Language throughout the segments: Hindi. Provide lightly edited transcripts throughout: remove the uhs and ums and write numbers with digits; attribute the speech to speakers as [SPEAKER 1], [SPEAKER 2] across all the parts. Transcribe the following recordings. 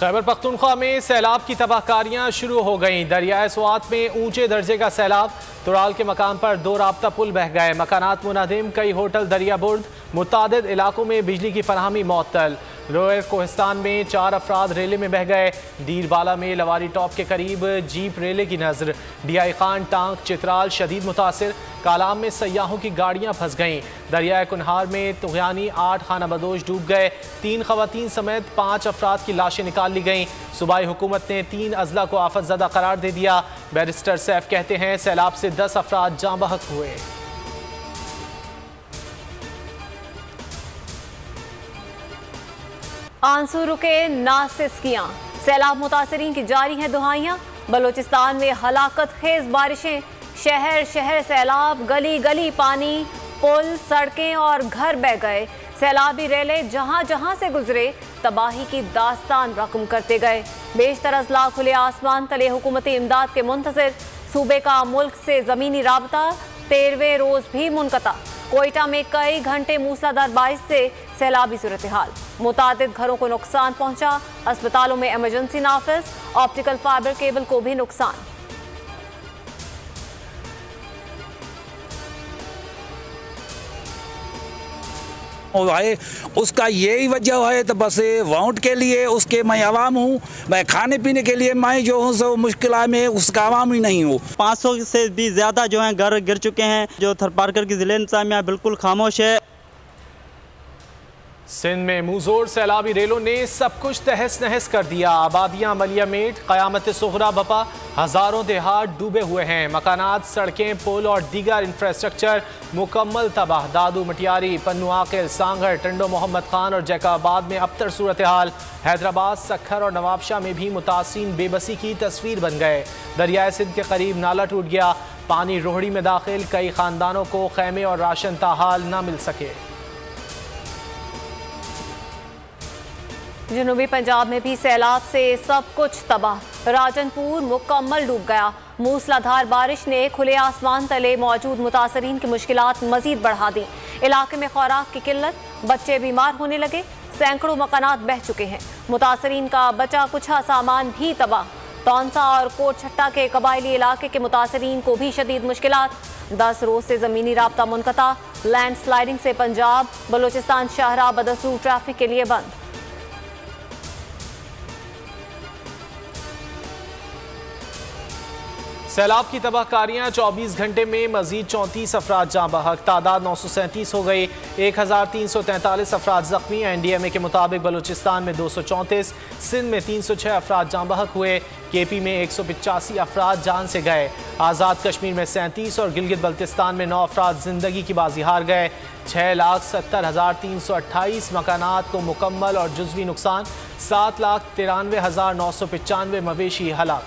[SPEAKER 1] खैबर पख्तूनख्वा में सैलाब की तबाहकारियां शुरू हो गईं। दरियाए स्वात में ऊंचे दर्जे का सैलाब। तुराल के मकाम पर 2 राब्ता पुल बह गए। मकानात मुनहदिम, कई होटल दरिया बुर्द। मुतादिद इलाकों में बिजली की फराहमी मुअत्तल। लोअर कोहिस्तान में 4 अफराद रेले में बह गए। दीरबाला में लवारी टॉप के करीब जीप रेले की नजर। DI खान टांग चित्राल शदीद मुतासिर। कालाम में सयाहों की गाड़ियां फंस गईं। दरियाए कुनहार में तुगयानी 8 खाना बदोश डूब गए। 3 खवातीन समेत 5 अफराद की लाशें निकाल ली गईं। सूबाई हुकूमत ने 3 अजला को आफत ज़दा करार दे दिया। बैरिस्टर सैफ कहते हैं सैलाब से 10 अफराद जाँ बहक हुए।
[SPEAKER 2] आंसू रुके ना सिस्कियां। सैलाब मुतासरीन की जारी हैं दुहाइयां। बलोचिस्तान में हलाकत खेज बारिशें। शहर शहर सैलाब, गली गली पानी। पुल, सड़कें और घर बह गए। सैलाबी रेले जहां जहां से गुजरे तबाही की दास्तान रकम करते गए। बेशतर अजला खुले आसमान तले हुकूमती इमदाद के मुंतज़िर। सूबे का मुल्क से ज़मीनी राबता 13वें रोज़ भी मुनक़ता। कोयटा में कई घंटे मूसलाधार बारिश से सैलाबी सूरत हाल। मुतादिद घरों को नुकसान पहुंचा। अस्पतालों में इमरजेंसी नाफिज। ऑप्टिकल फाइबर केबल को भी नुकसान।
[SPEAKER 3] है उसका यही वजह है, तो बस वोट के लिए उसके मैं आवाम हूँ। मैं खाने पीने के लिए मैं जो हूँ सो मुश्किल में उसका आवाम ही नहीं हूँ।
[SPEAKER 4] 500 से भी ज़्यादा जो हैं घर गिर चुके हैं। जो थरपारकर की ज़िले इंतज़ामिया बिल्कुल खामोश है।
[SPEAKER 1] सिंध में मुंहजोर सैलाबी रेलों ने सब कुछ तहस नहस कर दिया। आबादियां मलिया मेट, क़यामत सुगरा बपा। हज़ारों देहात डूबे हुए हैं। मकानात, सड़कें, पुल और दीगर इंफ्रास्ट्रक्चर मुकम्मल तबाह। दादू, मटियारी, पन्नू आकिल, सांगड़, टंडो मोहम्मद खान और जैकाबाद में अबतर सूरत हाल। हैदराबाद, सक्खर और नवाबशाह में भी मुतासिन बेबसी की तस्वीर बन गए। दरियाए सिंध के करीब नाला टूट गया। पानी रोहड़ी में दाखिल। कई खानदानों को खैमे और राशन ताहाल न मिल सके।
[SPEAKER 2] जनूबी पंजाब में भी सैलाब से सब कुछ तबाह। राजनपुर मुकम्मल डूब गया। मूसलाधार बारिश ने खुले आसमान तले मौजूद मुतासरीन की मुश्किलात मजीद बढ़ा दी। इलाके में खुराक की किल्लत, बच्चे बीमार होने लगे। सैकड़ों मकानात बह चुके हैं। मुतासरीन का बचा कुछा सामान भी तबाह। तौंसा और कोट छट्टा के कबायली इलाके के मुतासरीन को भी शदीद मुश्किलात। 10 रोज से ज़मीनी राब्ता मुनक़ता। लैंड स्लाइडिंग से पंजाब बलोचिस्तान शाहराह बदसूर ट्रैफिक के लिए बंद।
[SPEAKER 1] सैलाब की तबाहकारियां 24 घंटे में मजीद 34 अफराद जाँ बहक। तादाद 937 हो गई। 1343 अफराद जख्मी। NDMA के मुताबिक बलूचिस्तान में 234, सिंध में 306 अफराद जाँ बहक हुए। KP में 185 अफराद जान से गए। आज़ाद कश्मीर में 37 और गिलगित बल्तिस्तान में 9 अफराद जिंदगी की बाजी हार गए। 6,70,328 मकानात को मुकम्मल और जुज़वी नुकसान। 7,93,995 मवेशी हलाक।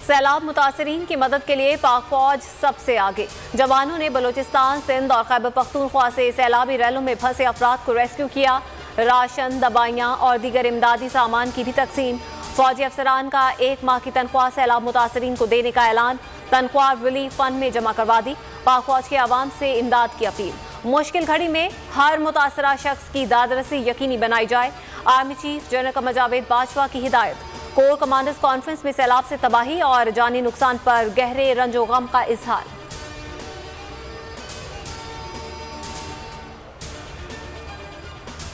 [SPEAKER 2] सैलाब मुतासरीन की मदद के लिए पाक फौज सबसे आगे। जवानों ने बलोचिस्तान, सिंध और खैबर पख्तूनख्वा से सैलाबी रेलों में फंसे अफराद को रेस्क्यू किया। राशन, दवाइयाँ और दीगर इमदादी सामान की भी तकसीम। फौजी अफसरान का 1 माह की तनख्वाह सैलाब मुतासरीन को देने का ऐलान। तनख्वाह रिलीफ फंड में जमा करवा दी। पाक फौज के आवाम से इमदाद की अपील। मुश्किल घड़ी में हर मुतासरा शख्स की दादरसी यकीनी बनाई जाए। Army chief general Qamar Javed Bajwa की हिदायत। कोर कमांडर्स कॉन्फ्रेंस में सैलाब से तबाही और जानी नुकसान पर गहरे रंजो गम का इजहार।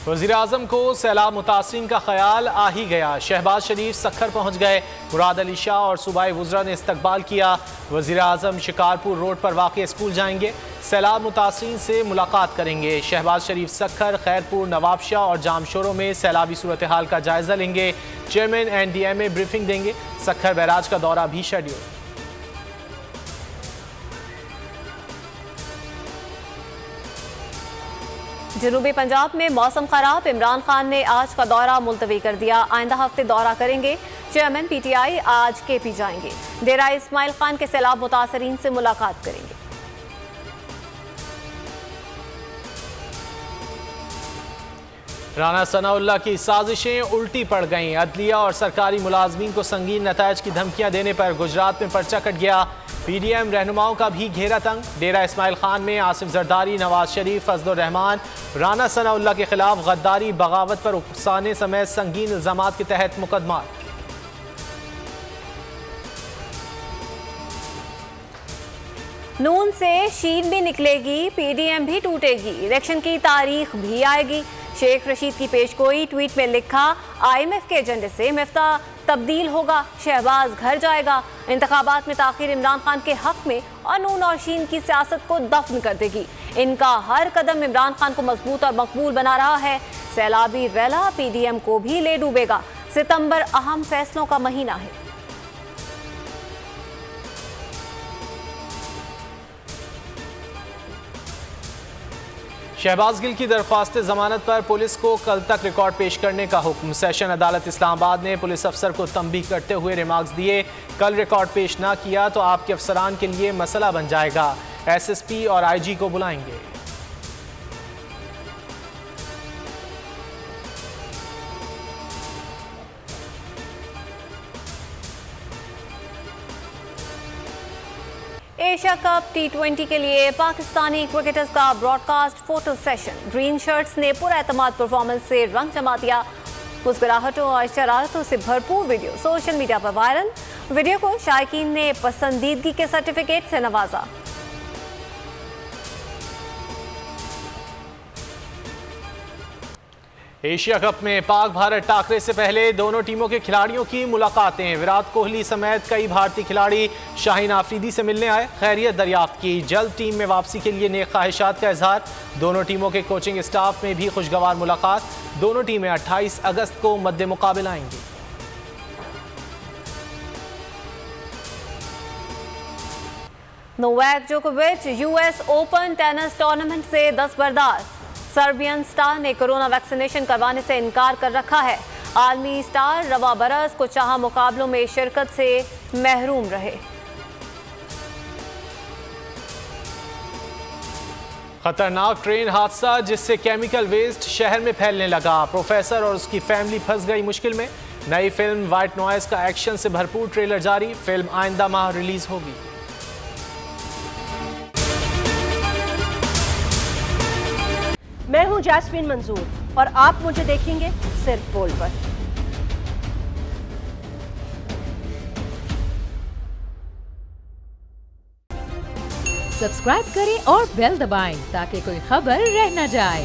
[SPEAKER 1] वज़ीर-ए-आज़म को सैलाब मुतासरीन का ख्याल आ ही गया। शहबाज शरीफ सक्खर पहुंच गए। मुराद अली शाह और सूबाई वुज़रा ने इस्तकबाल किया। वज़ीर-ए-आज़म शिकारपुर रोड पर वाक़ स्कूल जाएंगे। सैलाब मुतासरीन से मुलाकात करेंगे। शहबाज शरीफ सक्खर, खैरपुर, नवाबशाह और जामशोरों में सैलाबी सूरत हाल का जायजा लेंगे। चेयरमैन NDMA ब्रीफिंग देंगे। सक्खर बैराज का दौरा भी शेड्यूल।
[SPEAKER 2] जनूबी पंजाब में मौसम खराब। इमरान खान ने आज का दौरा मुलतवी कर दिया। आइंदा हफ्ते दौरा करेंगे। चेयरमैन PTI आज KP जाएंगे। डेरा इस्माइल खान के सैलाब मुतासरीन से मुलाकात करेंगे।
[SPEAKER 1] राना सनाउल्लाह की साजिशें उल्टी पड़ गईं। अदलिया और सरकारी मुलाजमीन को संगीन नतायज की धमकियां देने पर गुजरात में पर्चा कट गया। PDM रहनुमाओं का भी घेरा तंग। डेरा इस्माइल खान में आसिफ जरदारी, नवाज शरीफ, फजलुर रहमान, राना सनाउल्लाह के खिलाफ गद्दारी, बगावत पर उकसाने समेत संगीन इल्जामात के तहत मुकदमा।
[SPEAKER 2] नून से शीन भी निकलेगी, PDM भी टूटेगी, इलेक्शन की तारीख भी आएगी। शेख रशीद की पेशगोई, ट्वीट में लिखा, IMF के एजेंडे से मिफ्ता तब्दील होगा, शहबाज घर जाएगा। इंतखाबात में ताखीर इमरान खान के हक में और नून और शीन की सियासत को दफन कर देगी। इनका हर कदम इमरान खान को मजबूत और मकबूल बना रहा है। सैलाबी रैला PDM को भी ले डूबेगा। सितंबर अहम फैसलों का महीना है।
[SPEAKER 1] शहबाज गिल की दरख्वास्त जमानत पर पुलिस को कल तक रिकॉर्ड पेश करने का हुक्म। सेशन अदालत इस्लामाबाद ने पुलिस अफसर को तंबीह करते हुए रिमार्क्स दिए, कल रिकॉर्ड पेश ना किया तो आपके अफसरान के लिए मसला बन जाएगा। SSP और IG को बुलाएंगे।
[SPEAKER 2] एशिया कप T20 के लिए पाकिस्तानी क्रिकेटर्स का broadcast photo session. Green shirts ने पूरा एतमाद परफॉर्मेंस से रंग जमा दिया। मुस्कुराहटों और शरारतों से भरपूर वीडियो सोशल मीडिया पर वायरल। वीडियो को शायकीन ने पसंदीदगी के सर्टिफिकेट से नवाजा।
[SPEAKER 1] एशिया कप में पाक भारत टाकरे से पहले दोनों टीमों के खिलाड़ियों की मुलाकातें। विराट कोहली समेत कई भारतीय खिलाड़ी शाहीन आफरीदी से मिलने आए, खैरियत दरियाफ्त की। जल्द टीम में वापसी के लिए नेक ख्वाहिशात का इजहार। दोनों टीमों के कोचिंग स्टाफ में भी खुशगवार मुलाकात। दोनों टीमें 28 अगस्त को मद्दे मुकाबला आएंगी।
[SPEAKER 2] नोवाक जोकोविच US ओपन टेनिस टूर्नामेंट से दस्तबरदार। सर्बियन स्टार ने कोरोना वैक्सीनेशन करवाने से इनकार कर रखा है। आलमी स्टार रवा बरस को चाहा मुकाबलों में शिरकत से महरूम रहे।
[SPEAKER 1] खतरनाक ट्रेन हादसा जिससे केमिकल वेस्ट शहर में फैलने लगा। प्रोफेसर और उसकी फैमिली फंस गई मुश्किल में। नई फिल्म व्हाइट नॉइज का एक्शन से भरपूर ट्रेलर जारी। फिल्म आइंदा माह रिलीज होगी।
[SPEAKER 5] मैं हूं जैस्मीन मंजूर और आप मुझे देखेंगे सिर्फ बोल पर।
[SPEAKER 6] सब्सक्राइब करें और बेल दबाएं ताकि कोई खबर रह न जाए।